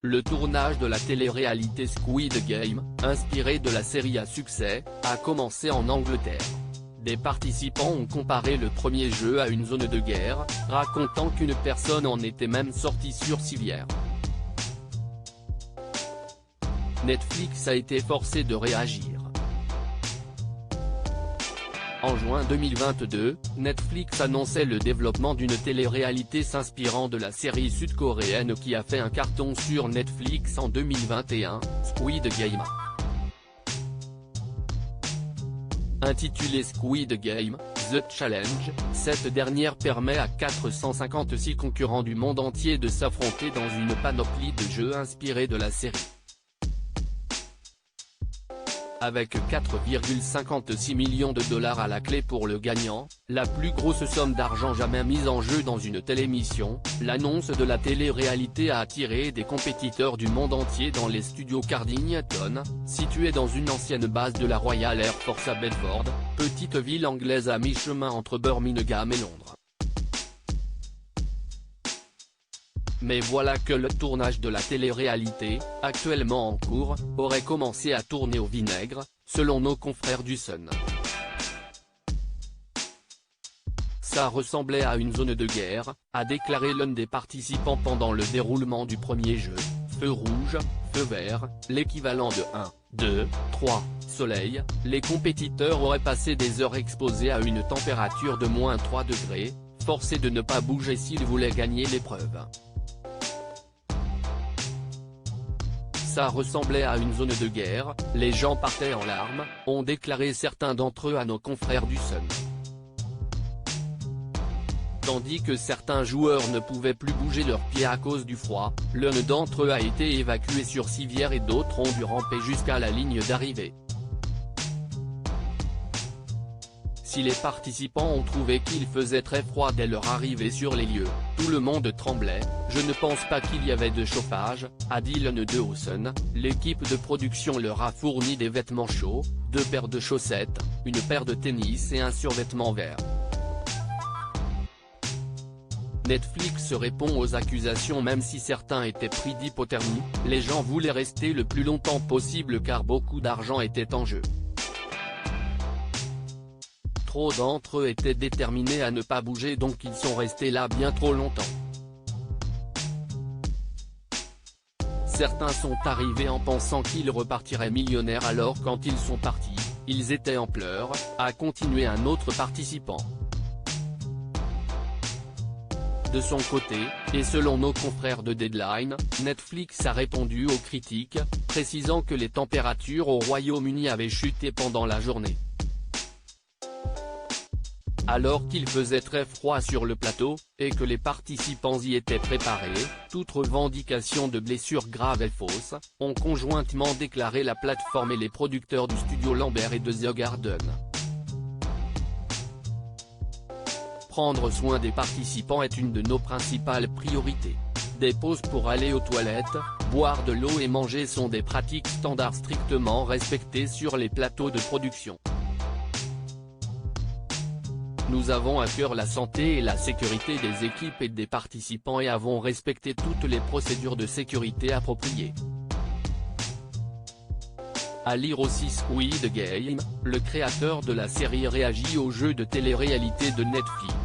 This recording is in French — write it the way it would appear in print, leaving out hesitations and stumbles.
Le tournage de la télé-réalité Squid Game, inspiré de la série à succès, a commencé en Angleterre. Des participants ont comparé le premier jeu à une zone de guerre, racontant qu'une personne en était même sortie sur civière. Netflix a été forcé de réagir. En juin 2022, Netflix annonçait le développement d'une télé-réalité s'inspirant de la série sud-coréenne qui a fait un carton sur Netflix en 2021, Squid Game. Intitulée Squid Game, The Challenge, cette dernière permet à 456 concurrents du monde entier de s'affronter dans une panoplie de jeux inspirés de la série. Avec 4,56 millions de dollars à la clé pour le gagnant, la plus grosse somme d'argent jamais mise en jeu dans une télémission, l'annonce de la télé-réalité a attiré des compétiteurs du monde entier dans les studios Cardington, situés dans une ancienne base de la Royal Air Force à Bedford, petite ville anglaise à mi-chemin entre Birmingham et Londres. Mais voilà que le tournage de la télé-réalité, actuellement en cours, aurait commencé à tourner au vinaigre, selon nos confrères du Sun. Ça ressemblait à une zone de guerre, a déclaré l'un des participants pendant le déroulement du premier jeu. Feu rouge, feu vert, l'équivalent de 1, 2, 3, soleil, les compétiteurs auraient passé des heures exposés à une température de -3 degrés, forcés de ne pas bouger s'ils voulaient gagner l'épreuve. Ça ressemblait à une zone de guerre, les gens partaient en larmes, ont déclaré certains d'entre eux à nos confrères du Sun. Tandis que certains joueurs ne pouvaient plus bouger leurs pieds à cause du froid, l'un d'entre eux a été évacué sur civière et d'autres ont dû ramper jusqu'à la ligne d'arrivée. Si les participants ont trouvé qu'il faisait très froid dès leur arrivée sur les lieux, tout le monde tremblait, je ne pense pas qu'il y avait de chauffage, a dit l'un d'eux au Sun. L'équipe de production leur a fourni des vêtements chauds, 2 paires de chaussettes, une paire de tennis et un survêtement vert. Netflix répond aux accusations même si certains étaient pris d'hypothermie, les gens voulaient rester le plus longtemps possible car beaucoup d'argent était en jeu. Trop d'entre eux étaient déterminés à ne pas bouger donc ils sont restés là bien trop longtemps. Certains sont arrivés en pensant qu'ils repartiraient millionnaires alors quand ils sont partis, ils étaient en pleurs, a continué un autre participant. De son côté, et selon nos confrères de Deadline, Netflix a répondu aux critiques, précisant que les températures au Royaume-Uni avaient chuté pendant la journée. Alors qu'il faisait très froid sur le plateau, et que les participants y étaient préparés, toute revendication de blessures graves et fausses, ont conjointement déclaré la plateforme et les producteurs du studio Lambert et de The Garden. Prendre soin des participants est une de nos principales priorités. Des pauses pour aller aux toilettes, boire de l'eau et manger sont des pratiques standards strictement respectées sur les plateaux de production. Nous avons à cœur la santé et la sécurité des équipes et des participants et avons respecté toutes les procédures de sécurité appropriées. À lire aussi Squid Game, le créateur de la série réagit au jeu de télé-réalité de Netflix.